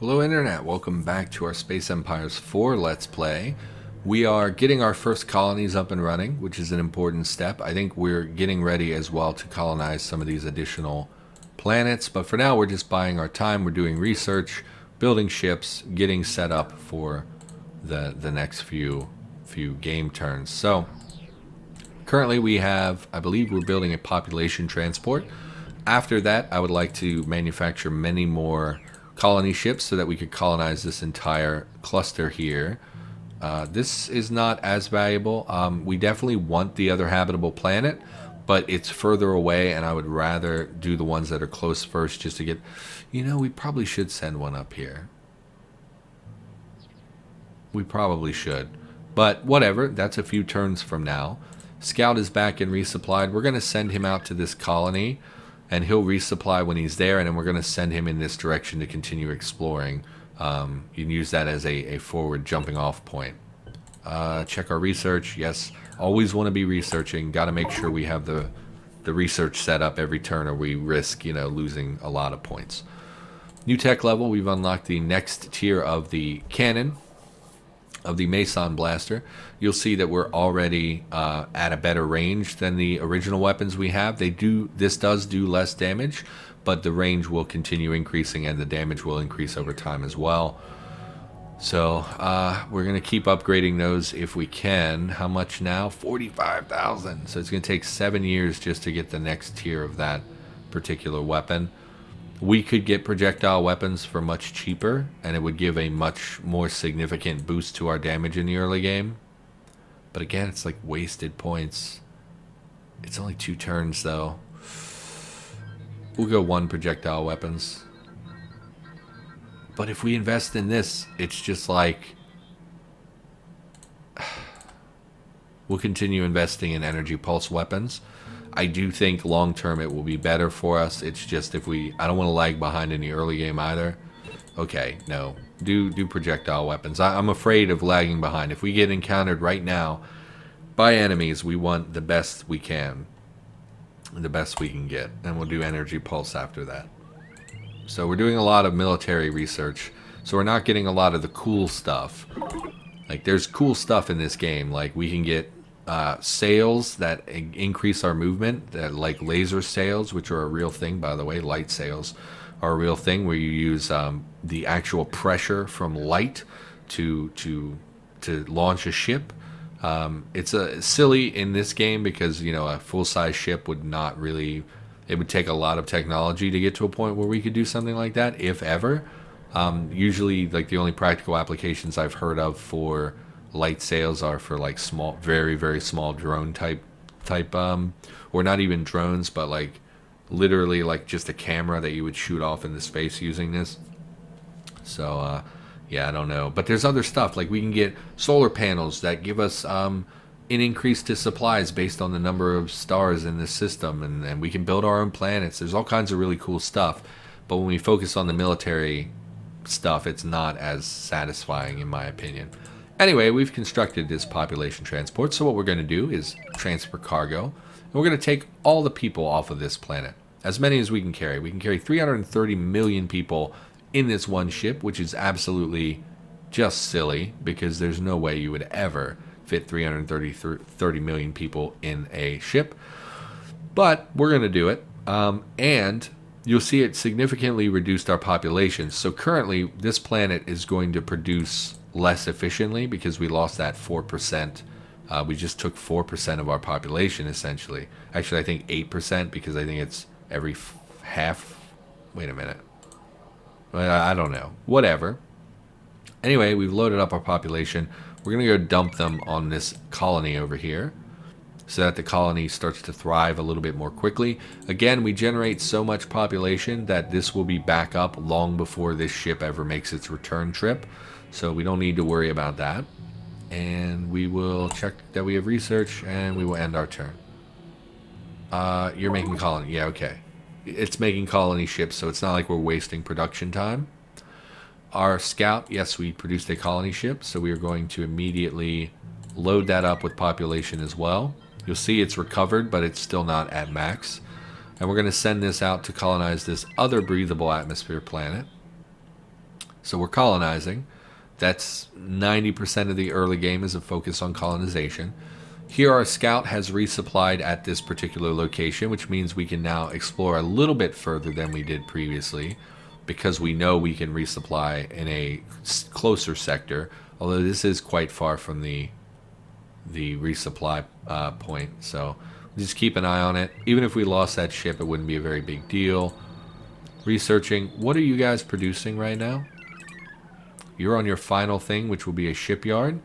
Hello Internet, welcome back to our Space Empires 4 Let's Play. We are getting our first colonies up and running, which is an important step. I think we're getting ready as well to colonize some of these additional planets, but for now we're just buying our time. We're doing research, building ships, getting set up for the next few game turns. So currently we have, I believe we're building a population transport. After that, I would like to manufacture many more colony ships so that we could colonize this entire cluster here. This is not as valuable. We definitely want the other habitable planet, but it's further away, and I would rather do the ones that are close first just to get... You know, we probably should send one up here. We probably should. But whatever, that's a few turns from now. Scout is back and resupplied. We're going to send him out to this colony, and he'll resupply when he's there, and then we're going to send him in this direction to continue exploring. You can use that as a forward jumping off point. Check our research. Yes, always want to be researching. Got to make sure we have the research set up every turn, or we risk, you know, losing a lot of points. New tech level, we've unlocked the next tier of the cannon, of the Mason blaster. You'll see that we're already at a better range than the original weapons we have. This does do less damage, but the range will continue increasing and the damage will increase over time as well. So we're going to keep upgrading those if we can. How much now? 45,000. So it's going to take 7 years just to get the next tier of that particular weapon. We could get projectile weapons for much cheaper, and it would give a much more significant boost to our damage in the early game. But again, it's like wasted points. It's only 2 turns, though. We'll go 1 projectile weapons. But if we invest in this, it's just like... We'll continue investing in energy pulse weapons. I do think long term it will be better for us. It's just if I don't want to lag behind in the early game either. Okay, no. Do projectile weapons. I'm afraid of lagging behind. If we get encountered right now by enemies, we want the best we can. The best we can get. And we'll do energy pulse after that. So we're doing a lot of military research. So we're not getting a lot of the cool stuff. Like, there's cool stuff in this game. Like, we can get sails that increase our movement, like laser sails, which are a real thing, by the way. Light sails are a real thing, where you use the actual pressure from light to launch a ship. It's silly in this game because, you know, a full-size ship would not really... It would take a lot of technology to get to a point where we could do something like that, if ever. Usually, like, the only practical applications I've heard of for light sails are for like small, very, very small drone type or not even drones, but like literally like just a camera that you would shoot off into space using this. So yeah, I don't know, but there's other stuff. Like, we can get solar panels that give us an increase to supplies based on the number of stars in this system, and we can build our own planets. There's all kinds of really cool stuff, but when we focus on the military stuff, it's not as satisfying in my opinion. Anyway, we've constructed this population transport, so what we're going to do is transfer cargo, and we're going to take all the people off of this planet. As many as we can carry. We can carry 330 million people in this one ship, which is absolutely just silly, because there's no way you would ever fit 330 million people in a ship. But we're going to do it, and you'll see it significantly reduced our population. So currently, this planet is going to produce less efficiently because we lost that 4%. We just took 4% of our population, essentially. Actually, I think 8%, because I think it's every half. Wait a minute. I don't know. Whatever. Anyway, we've loaded up our population. We're going to go dump them on this colony over here, so that the colony starts to thrive a little bit more quickly. Again, we generate so much population that this will be back up long before this ship ever makes its return trip. So we don't need to worry about that. And we will check that we have research, and we will end our turn. You're making colony. Yeah, okay. It's making colony ships, so it's not like we're wasting production time. Our scout, yes, we produced a colony ship, so we are going to immediately load that up with population as well. You'll see it's recovered, but it's still not at max. And we're going to send this out to colonize this other breathable atmosphere planet. So we're colonizing. That's 90% of the early game is a focus on colonization. Here our scout has resupplied at this particular location, which means we can now explore a little bit further than we did previously, because we know we can resupply in a closer sector, although this is quite far from the resupply point. So just keep an eye on it. Even if we lost that ship, it wouldn't be a very big deal. Researching. What are you guys producing right now? You're on your final thing, which will be a shipyard.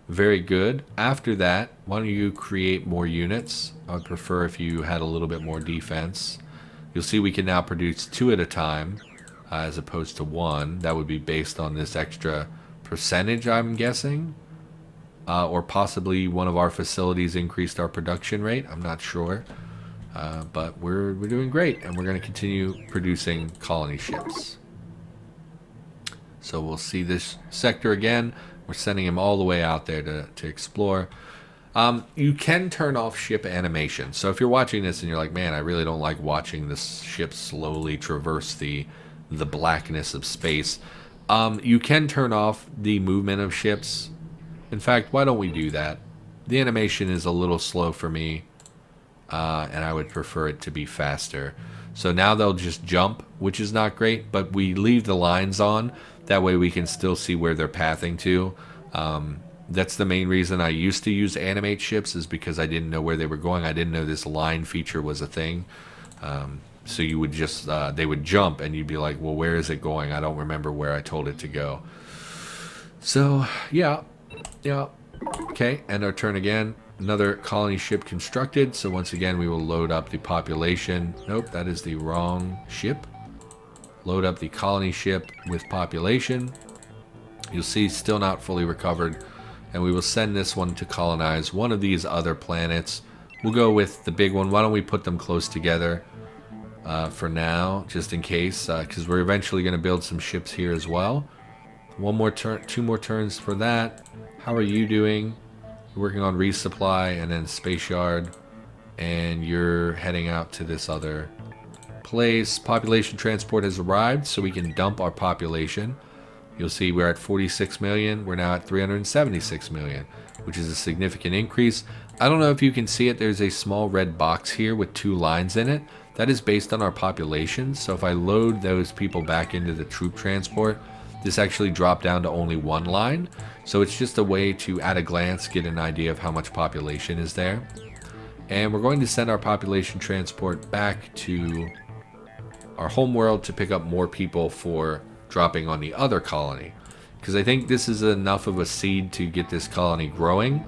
Very good. After that, why don't you create more units? I would prefer if you had a little bit more defense. You'll see we can now produce 2 at a time, as opposed to 1. That would be based on this extra percentage, I'm guessing. Or possibly one of our facilities increased our production rate. I'm not sure. But we're doing great, and we're going to continue producing colony ships. So we'll see this sector again. We're sending him all the way out there to explore. You can turn off ship animation. So if you're watching this and you're like, man, I really don't like watching this ship slowly traverse the blackness of space, you can turn off the movement of ships. In fact, why don't we do that? The animation is a little slow for me, and I would prefer it to be faster. So now they'll just jump, which is not great, but we leave the lines on. That way we can still see where they're pathing to. That's the main reason I used to use animate ships, is because I didn't know where they were going. I didn't know this line feature was a thing. So you would just, they would jump and you'd be like, well, where is it going? I don't remember where I told it to go. So, yeah. Okay, end our turn again. Another colony ship constructed. So once again, we will load up the population. Nope, that is the wrong ship. Load up the colony ship with population. You'll see still not fully recovered. And we will send this one to colonize one of these other planets. We'll go with the big one. Why don't we put them close together for now, just in case, because we're eventually going to build some ships here as well. One more turn, 2 more turns for that. How are you doing? You're working on resupply and then space yard, and you're heading out to this other place. Population transport has arrived, so we can dump our population. You'll see we're at 46 million. We're now at 376 million, which is a significant increase. I don't know if you can see it. There's a small red box here with 2 lines in it. That is based on our population. So if I load those people back into the troop transport, this actually dropped down to only 1 line. So it's just a way to, at a glance, get an idea of how much population is there. And we're going to send our population transport back to our homeworld to pick up more people for dropping on the other colony, because I think this is enough of a seed to get this colony growing.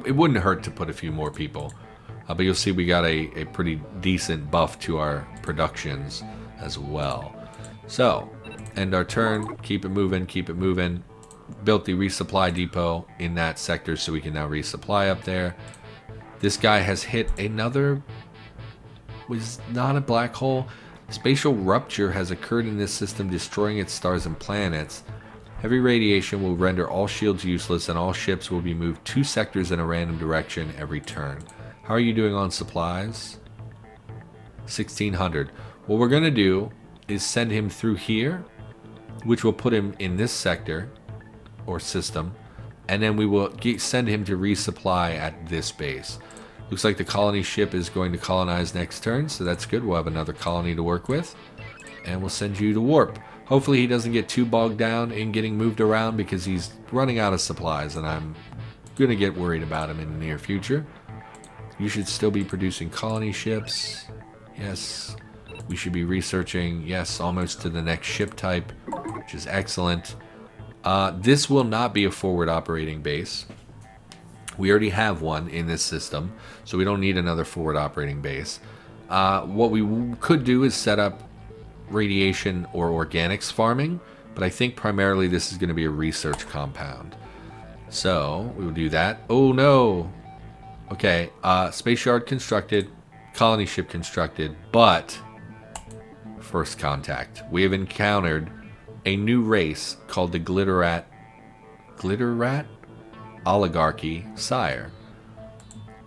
It wouldn't hurt to put a few more people, but you'll see we got a pretty decent buff to our productions as well. So end our turn, keep it moving. Built the resupply depot in that sector, so we can now resupply up there. This guy has hit another, was not a black hole. Spatial rupture has occurred in this system, destroying its stars and planets. Heavy radiation will render all shields useless, and all ships will be moved 2 sectors in a random direction every turn. How are you doing on supplies? 1600. What we're going to do is send him through here, which will put him in this sector or system, and then we will send him to resupply at this base. Looks like the colony ship is going to colonize next turn, so that's good. We'll have another colony to work with, and we'll send you to warp. Hopefully he doesn't get too bogged down in getting moved around, because he's running out of supplies, and I'm going to get worried about him in the near future. You should still be producing colony ships. Yes. We should be researching, yes, almost to the next ship type, which is excellent. This will not be a forward operating base. We already have one in this system, so we don't need another forward operating base. What we could do is set up radiation or organics farming, but I think primarily this is going to be a research compound. So we will do that. Oh no! Okay, space yard constructed, colony ship constructed, but first contact. We have encountered a new race called the Glitterrat Oligarchy Sire.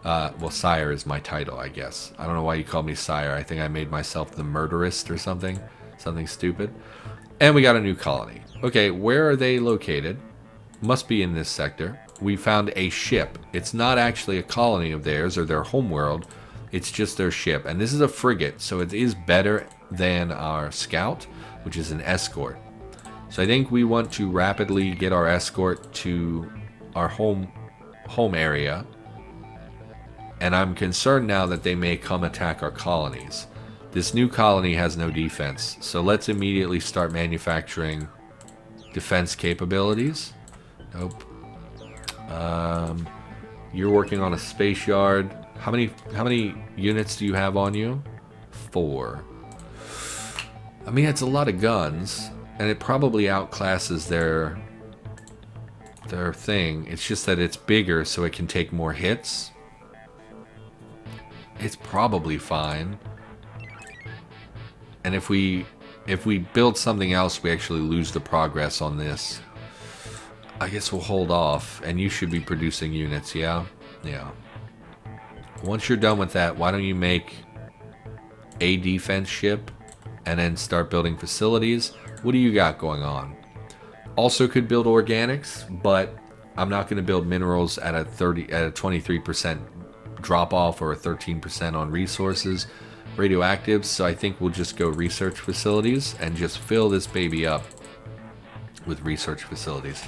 Well, Sire is my title, I guess. I don't know why you call me Sire. I think I made myself the Murderist or something. Something stupid. And we got a new colony. Okay, where are they located? Must be in this sector. We found a ship. It's not actually a colony of theirs or their homeworld. It's just their ship. And this is a frigate, so it is better than our scout, which is an escort. So I think we want to rapidly get our escort to our home area. And I'm concerned now that they may come attack our colonies. This new colony has no defense, so let's immediately start manufacturing defense capabilities. Nope. You're working on a space yard. How many units do you have on you? 4. I mean, it's a lot of guns, and it probably outclasses their thing. It's just that it's bigger, so it can take more hits. It's probably fine. And if we build something else, we actually lose the progress on this. I guess we'll hold off, and you should be producing units, yeah? Yeah. Once you're done with that, why don't you make a defense ship and then start building facilities? What do you got going on? Also could build organics, but I'm not going to build minerals at a 23% drop off or a 13% on resources. Radioactives, so I think we'll just go research facilities and just fill this baby up with research facilities.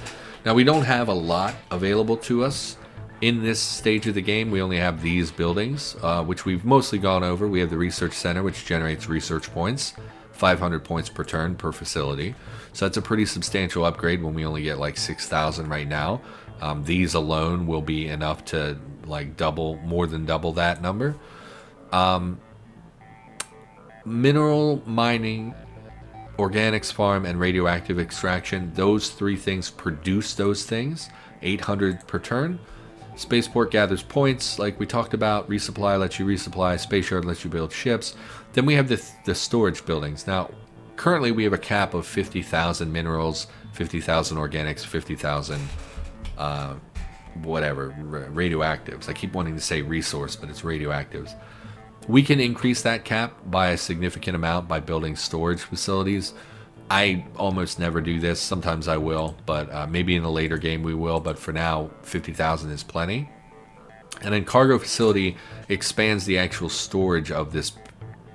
Now, we don't have a lot available to us in this stage of the game. We only have these buildings, which we've mostly gone over. We have the research center, which generates research points, 500 points per turn per facility. So that's a pretty substantial upgrade when we only get like 6,000 right now. These alone will be enough to like more than double that number. Mineral mining, organics farm, and radioactive extraction, those 3 things produce those things. 800 per turn. Spaceport gathers points, like we talked about. Resupply lets you resupply. Space yard lets you build ships. Then we have the storage buildings. Now, currently we have a cap of 50,000 minerals, 50,000 organics, 50,000 whatever, radioactives. I keep wanting to say resource, but it's radioactives. We can increase that cap by a significant amount by building storage facilities. I almost never do this. Sometimes I will, but maybe in a later game we will. But for now, 50,000 is plenty. And then cargo facility expands the actual storage of this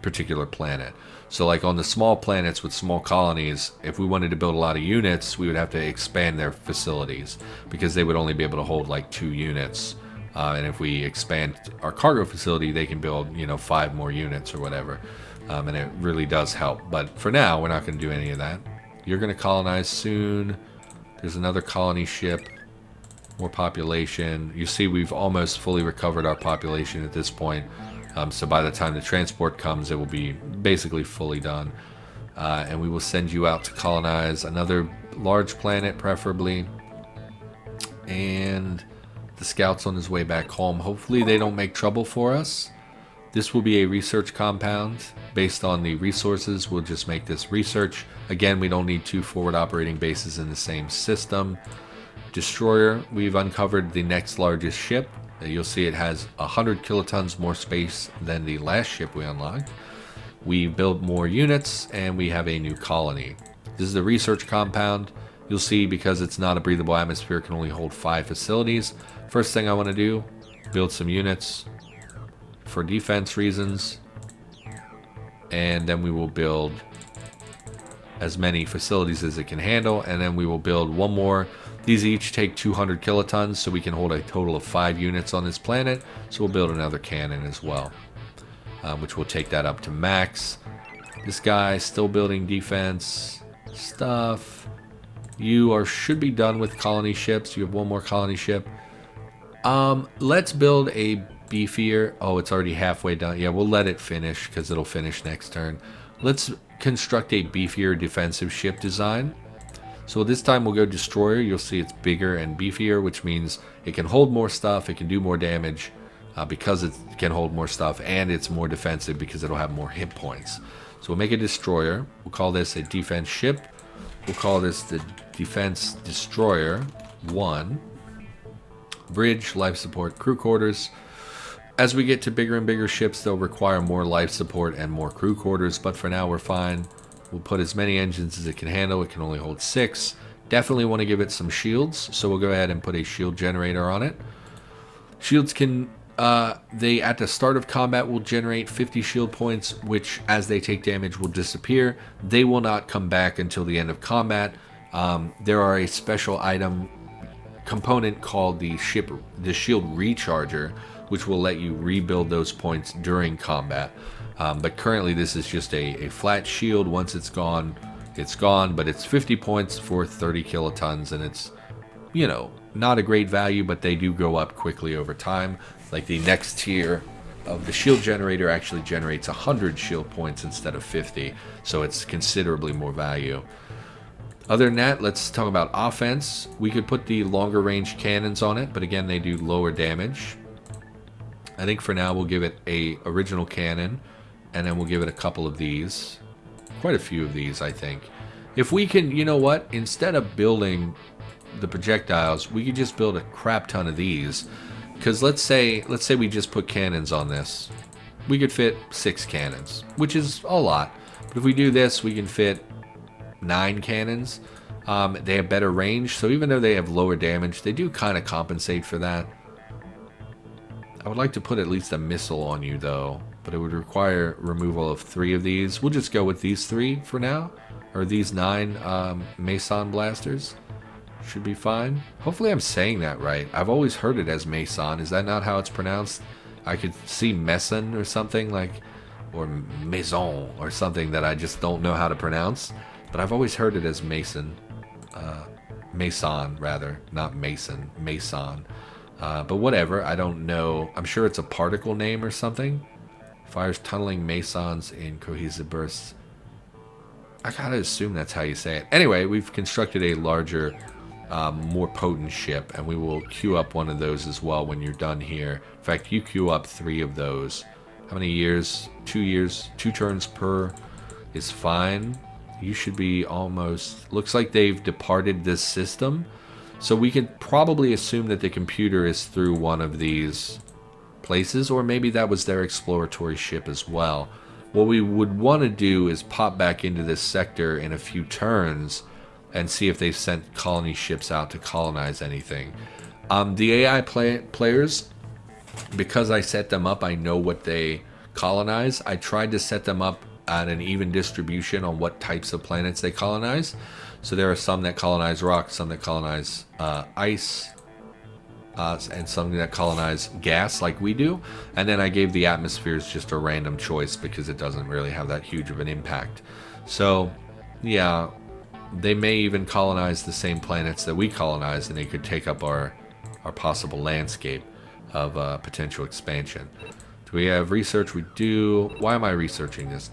particular planet. So like on the small planets with small colonies, if we wanted to build a lot of units, we would have to expand their facilities because they would only be able to hold like 2 units. And if we expand our cargo facility, they can build, 5 more units or whatever. And it really does help. But for now, we're not going to do any of that. You're going to colonize soon. There's another colony ship. More population. You see, we've almost fully recovered our population at this point. So by the time the transport comes, it will be basically fully done. And we will send you out to colonize another large planet, preferably. And the scout's on his way back home. Hopefully they don't make trouble for us. This will be a research compound. Based on the resources, we'll just make this research. Again, we don't need 2 forward operating bases in the same system. Destroyer, we've uncovered the next largest ship. You'll see it has 100 kilotons more space than the last ship we unlocked. We build more units, and we have a new colony. This is the research compound. You'll see, because it's not a breathable atmosphere, it can only hold 5 facilities. First thing I want to do, build some units for defense reasons. And then we will build as many facilities as it can handle. And then we will build 1 more. These each take 200 kilotons, so we can hold a total of 5 units on this planet. So we'll build another cannon as well, which will take that up to max. This guy still building defense stuff. You should be done with colony ships. You have 1 more colony ship. Let's build a beefier. Oh, it's already halfway done. Yeah, we'll let it finish because it'll finish next turn. Let's construct a beefier defensive ship design. So this time we'll go destroyer. You'll see it's bigger and beefier, which means it can hold more stuff. It can do more damage because it can hold more stuff, and it's more defensive because it'll have more hit points. So we'll make a destroyer. We'll call this a defense ship. We'll call this the Defense Destroyer 1. Bridge, life support, crew quarters. As we get to bigger and bigger ships, they'll require more life support and more crew quarters, but for now we're fine. We'll put as many engines as it can handle. It can only hold 6. Definitely want to give it some shields, so we'll go ahead and put a shield generator on it. Shields can, they at the start of combat will generate 50 shield points, which as they take damage will disappear. They will not come back until the end of combat. There are a special item component called the shield recharger, which will let you rebuild those points during combat. But currently this is just a flat shield. Once it's gone, but it's 50 points for 30 kilotons, and it's, you know, not a great value, but they do go up quickly over time. Like the next tier of the shield generator actually generates 100 shield points instead of 50, so it's considerably more value. Other than that, let's talk about offense. We could put the longer range cannons on it, but again, they do lower damage. I think for now we'll give it a original cannon, and then we'll give it a couple of these. Quite a few of these, I think. If we can, you know what? Instead of building the projectiles, we could just build a crap ton of these. Because let's say we just put cannons on this. We could fit 6 cannons, which is a lot. But if we do this, we can fit 9 cannons. They have better range, so even though they have lower damage, they do kind of compensate for that. I would like to put at least a missile on you, though. But it would require removal of 3 of these. We'll just go with these 3 for now. Or these 9 Mason blasters. Should be fine. Hopefully I'm saying that right. I've always heard it as Mason. Is that not how it's pronounced? I could see Meson or something like, or Maison or something that I just don't know how to pronounce. But I've always heard it as Mason. Mason, rather. Not Mason. Mason. But whatever. I don't know. I'm sure it's a particle name or something. Fires tunneling Masons in cohesive bursts. I gotta assume that's how you say it. Anyway, we've constructed a larger, more potent ship, and we will queue up one of those as well when you're done here. In fact, you queue up 3 of those. How many years? 2 years. 2 turns per is fine. You should be almost... Looks like they've departed this system. So we can probably assume that the computer is through one of these places, or maybe that was their exploratory ship as well. What we would want to do is pop back into this sector in a few turns and see if they've sent colony ships out to colonize anything. The AI players, because I set them up, I know what they colonize. I tried to set them up at an even distribution on what types of planets they colonize. So there are some that colonize rock, some that colonize ice, and some that colonize gas like we do. And then I gave the atmospheres just a random choice because it doesn't really have that huge of an impact. So yeah, they may even colonize the same planets that we colonize, and they could take up our possible landscape of potential expansion. Do we have research? We do. Why am I researching this?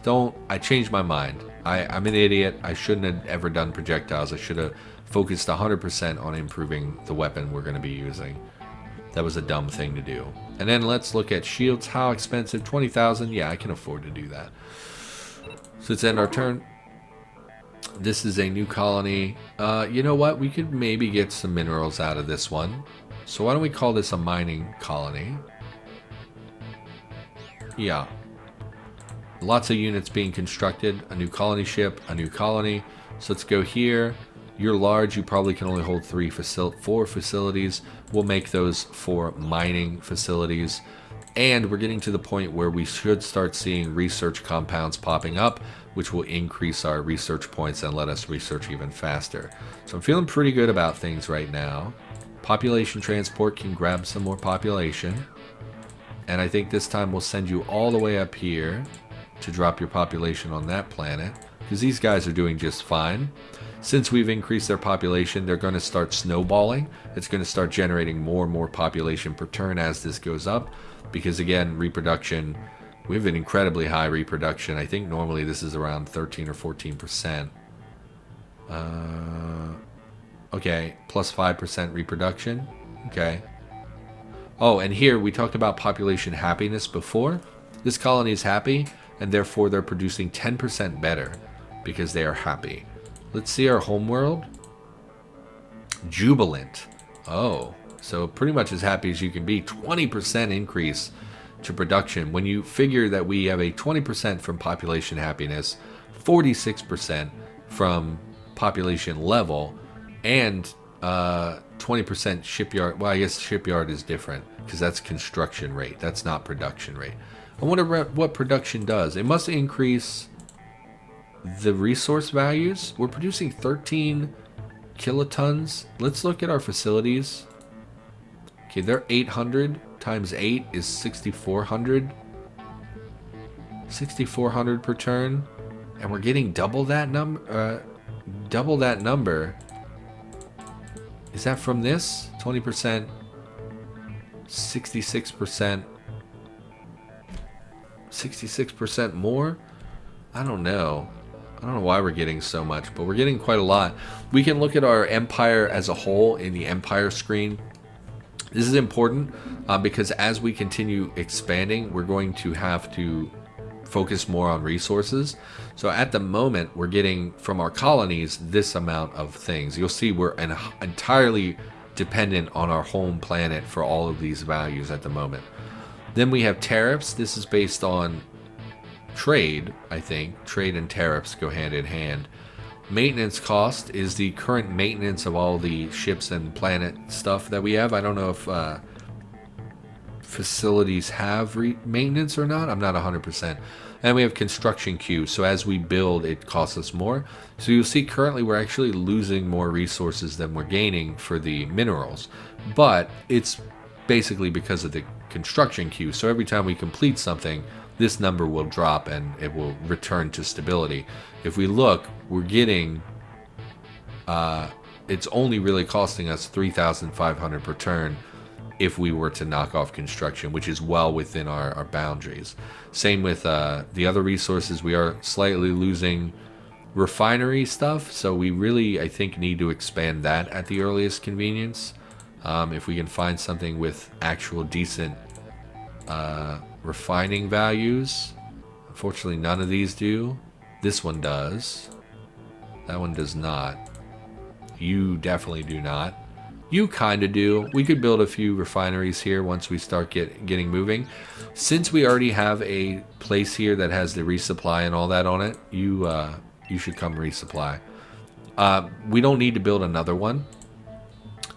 I changed my mind. I'm an idiot. I shouldn't have ever done projectiles. I should have focused 100% on improving the weapon we're going to be using. That was a dumb thing to do. And then let's look at shields. How expensive? 20,000? Yeah, I can afford to do that. So let's end our turn. This is a new colony. You know what? We could maybe get some minerals out of this one. So why don't we call this a mining colony? Yeah. Lots of units being constructed. A new colony ship, a new colony. So let's go here. You're large. You probably can only hold 4 facilities. We'll make those 4 mining facilities. And we're getting to the point where we should start seeing research compounds popping up, which will increase our research points and let us research even faster. So I'm feeling pretty good about things right now. Population transport can grab some more population. And I think this time we'll send you all the way up here to drop your population on that planet, because these guys are doing just fine. Since we've increased their population, they're going to start snowballing. It's going to start generating more and more population per turn as this goes up, because again, reproduction, we have an incredibly high reproduction. I think normally this is around 13 or 14%. Okay, plus 5% reproduction. Okay. Oh, and here we talked about population happiness before. This colony is happy, and therefore they're producing 10% better because they are happy. Let's see our homeworld. Jubilant. Oh, so pretty much as happy as you can be. 20% increase to production. When you figure that we have a 20% from population happiness, 46% from population level, and 20% shipyard. Well, I guess shipyard is different because that's construction rate. That's not production rate. I wonder what production does. It must increase the resource values. We're producing 13 kilotons. Let's look at our facilities. Okay, they're 800 times 8 is 6,400. 6,400 per turn, and we're getting double that number. Double that number. Is that from this? 20%, 66%, 66% more? I don't know. I don't know why we're getting so much, but we're getting quite a lot. We can look at our empire as a whole in the empire screen. This is important because as we continue expanding, we're going to have to focus more on resources. So at the moment, we're getting from our colonies this amount of things. You'll see we're entirely dependent on our home planet for all of these values at the moment. Then we have tariffs. This is based on trade, I think. Trade and tariffs go hand in hand. Maintenance cost is the current maintenance of all the ships and planet stuff that we have. I don't know if facilities have maintenance or not. I'm not 100%. And we have construction queue. So as we build, it costs us more. So you'll see currently we're actually losing more resources than we're gaining for the minerals. But it's basically because of the construction queue. So every time we complete something, this number will drop and it will return to stability. If we look, we're getting, it's only really costing us 3,500 per turn if we were to knock off construction, which is well within our boundaries. Same with the other resources. We are slightly losing refinery stuff, so we really, I think, need to expand that at the earliest convenience. If we can find something with actual decent refining values. Unfortunately, none of these do. This one does. That one does not. You definitely do not. You kind of do. We could build a few refineries here once we start getting moving. Since we already have a place here that has the resupply and all that on it, you should come resupply. We don't need to build another one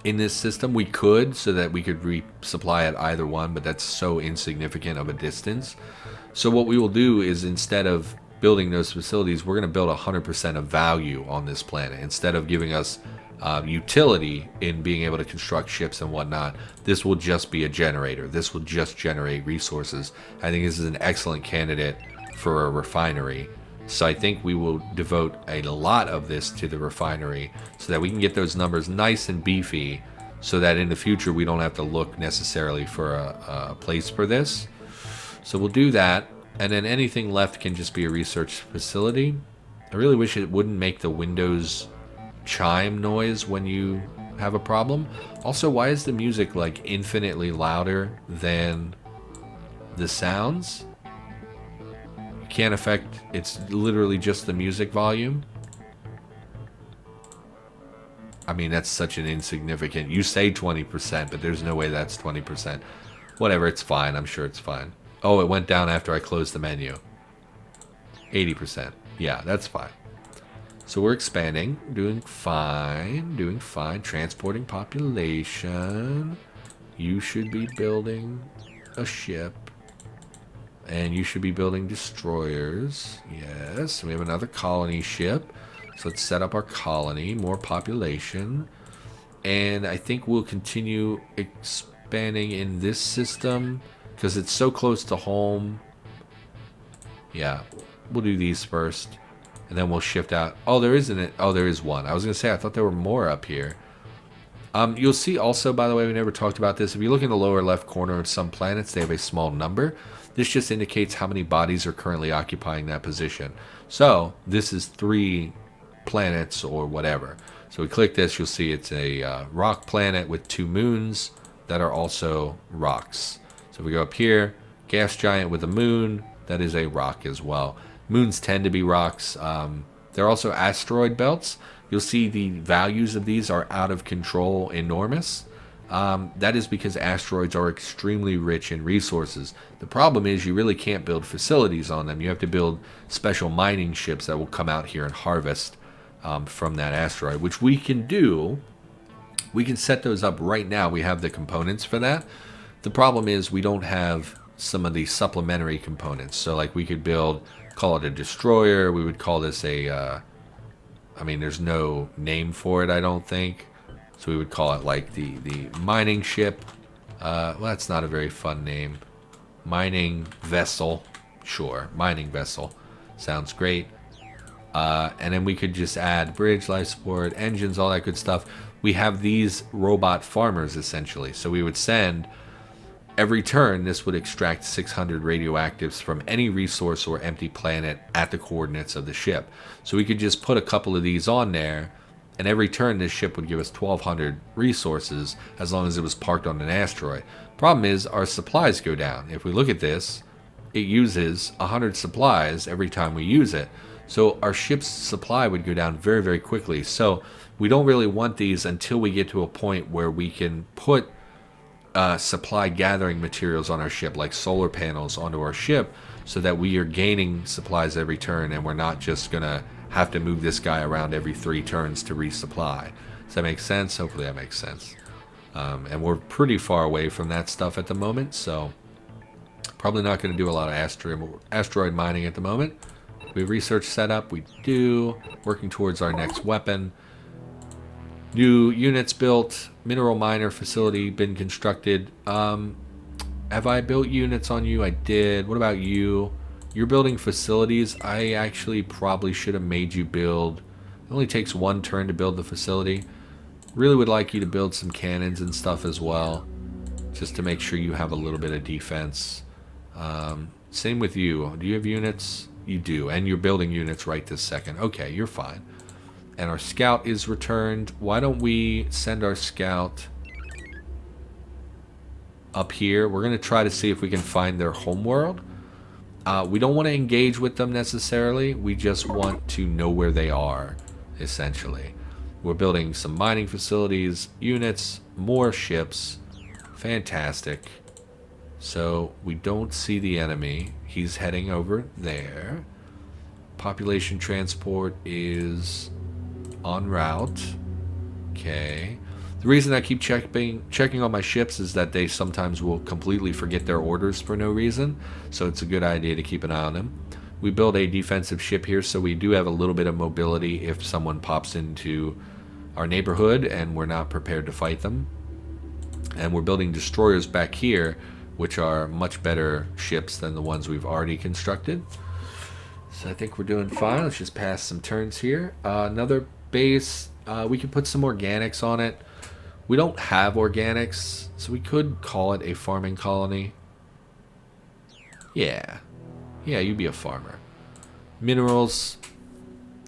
in this system. We could, so that we could resupply at either one, but that's so insignificant of a distance. So what we will do is, instead of building those facilities, we're going to build 100% of value on this planet. Instead of giving us utility in being able to construct ships and whatnot, this will just be a generator. This will just generate resources. I think this is an excellent candidate for a refinery. So I think we will devote a lot of this to the refinery so that we can get those numbers nice and beefy, so that in the future we don't have to look necessarily for a place for this. So we'll do that, and then anything left can just be a research facility. I really wish it wouldn't make the Windows chime noise when you have a problem. Also, why is the music like infinitely louder than the sounds? You can't affect, it's literally just the music volume. I mean, that's such an insignificant, you say 20%, but there's no way that's 20%. Whatever, it's fine. I'm sure it's fine. Oh, it went down after I closed the menu. 80%. Yeah, that's fine. So we're expanding, doing fine, transporting population. You should be building a ship, and you should be building destroyers. Yes, we have another colony ship. So let's set up our colony, more population. And I think we'll continue expanding in this system because it's so close to home. Yeah, we'll do these first. And then we'll shift out. Oh, there isn't it. Oh, there is one. I was going to say, I thought there were more up here. You'll see also, by the way, we never talked about this. If you look in the lower left corner of some planets, they have a small number. This just indicates how many bodies are currently occupying that position. So this is 3 planets or whatever. So we click this, you'll see it's a rock planet with 2 moons that are also rocks. So if we go up here, gas giant with a moon, that is a rock as well. Moons tend to be rocks. They're also asteroid belts. You'll see the values of these are out of control, enormous. That is because asteroids are extremely rich in resources. The problem is you really can't build facilities on them. You have to build special mining ships that will come out here and harvest from that asteroid, which we can do. We can set those up right now. We have the components for that. The problem is we don't have some of the supplementary components. So like we could build, call it a destroyer. We would call this a, I mean, there's no name for it, I don't think. So we would call it like the mining ship. Well, that's not a very fun name. Mining vessel. Sure, mining vessel. Sounds great. And then we could just add bridge, life support, engines, all that good stuff. We have these robot farmers, essentially. So we would send, every turn, this would extract 600 radioactives from any resource or empty planet at the coordinates of the ship. So we could just put a couple of these on there, and every turn this ship would give us 1,200 resources as long as it was parked on an asteroid. Problem is, our supplies go down. If we look at this, it uses 100 supplies every time we use it. So our ship's supply would go down very, very quickly. So we don't really want these until we get to a point where we can put supply gathering materials on our ship, like solar panels onto our ship, so that we are gaining supplies every turn and we're not just going to have to move this guy around every 3 turns to resupply. Does that make sense? Hopefully that makes sense. And we're pretty far away from that stuff at the moment, so probably not going to do a lot of asteroid mining at the moment. We have research set up. We do. Working towards our next weapon. New units built. Mineral miner facility been constructed. Have I built units on you? I did. What about you? You're building facilities. I actually probably should have made you build. It only takes 1 turn to build the facility. Really would like you to build some cannons and stuff as well, just to make sure you have a little bit of defense. Same with you. Do you have units? You do, and you're building units right this second. Okay, you're fine. And our scout is returned. Why don't we send our scout up here? We're going to try to see if we can find their homeworld. We don't want to engage with them necessarily. We just want to know where they are, essentially. We're building some mining facilities, units, more ships. Fantastic. So we don't see the enemy. He's heading over there. Population transport is en route. Okay. The reason I keep checking on my ships is that they sometimes will completely forget their orders for no reason. So it's a good idea to keep an eye on them. We build a defensive ship here, so we do have a little bit of mobility if someone pops into our neighborhood and we're not prepared to fight them. And we're building destroyers back here, which are much better ships than the ones we've already constructed. So I think we're doing fine. Let's just pass some turns here. Another base. We can put some organics on it. We don't have organics, so we could call it a farming colony. Yeah. Yeah, you'd be a farmer. Minerals,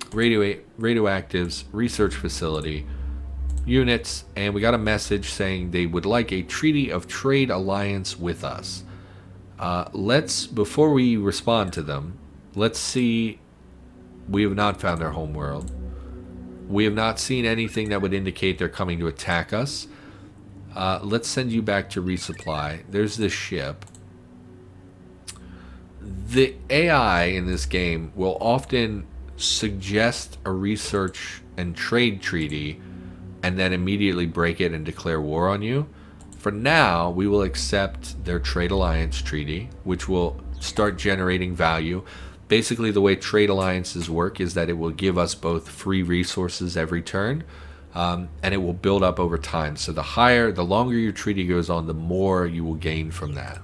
radioactives, research facility, units, and we got a message saying they would like a treaty of trade alliance with us. Before we respond to them, let's see. We have not found their homeworld. We have not seen anything that would indicate they're coming to attack us. Let's send you back to resupply. There's this ship. The AI in this game will often suggest a research and trade treaty and then immediately break it and declare war on you. For now, we will accept their trade alliance treaty, which will start generating value. Basically, the way trade alliances work is that it will give us both free resources every turn, and it will build up over time. So the longer your treaty goes on, the more you will gain from that.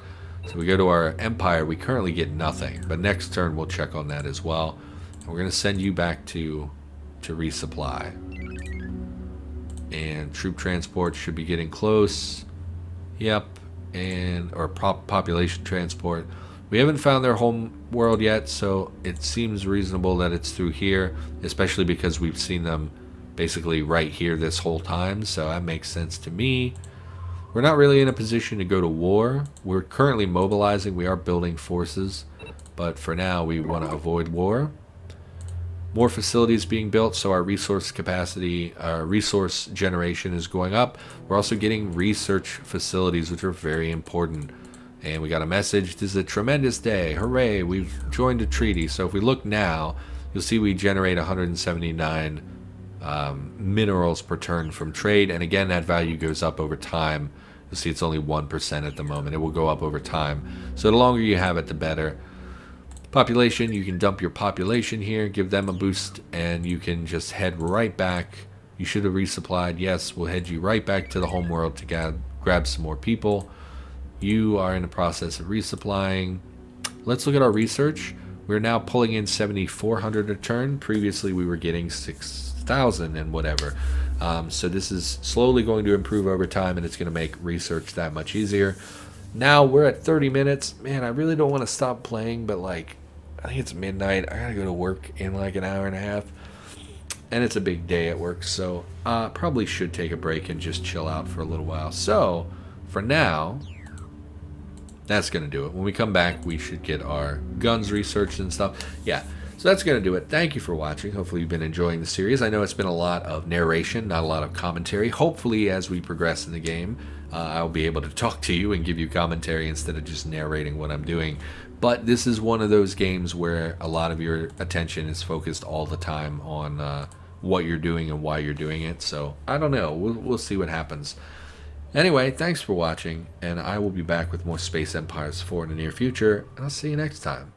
So we go to our empire, we currently get nothing, but next turn we'll check on that as well. And we're going to send you back to resupply. And troop transport should be getting close. Yep, or population transport. We haven't found their home world yet, so it seems reasonable that it's through here, especially because we've seen them basically right here this whole time, so that makes sense to me. We're not really in a position to go to war. We're currently mobilizing. We are building forces, but for now we want to avoid war. more facilities being built, so our resource capacity, our resource generation is going up. We're also getting research facilities, which are very important. And we got a message, this is a tremendous day, hooray, we've joined a treaty. So if we look now, you'll see we generate 179 minerals per turn from trade, and again that value goes up over time. You'll see it's only 1% at the moment. It will go up over time. So the longer you have it, the better. Population, you can dump your population here, give them a boost, and you can just head right back. You should have resupplied. Yes, we'll head you right back to the home world to grab some more people. You are in the process of resupplying. Let's look at our research. We're now pulling in 7,400 a turn. Previously we were getting 6,000 and whatever. So this is slowly going to improve over time, and it's going to make research that much easier. Now we're at 30 minutes. Man, I really don't want to stop playing, but like, I think it's midnight. I gotta go to work in like an hour and a half, and it's a big day at work, so probably should take a break and just chill out for a little while. So for now, that's gonna do it. When we come back, we should get our guns researched and stuff. Yeah, so that's gonna do it. Thank you for watching. Hopefully you've been enjoying the series. I know it's been a lot of narration, not a lot of commentary. Hopefully as we progress in the game, I'll be able to talk to you and give you commentary instead of just narrating what I'm doing. But this is one of those games where a lot of your attention is focused all the time on what you're doing and why you're doing it. So I don't know. We'll see what happens. Anyway, thanks for watching, and I will be back with more Space Empires 4 in the near future, and I'll see you next time.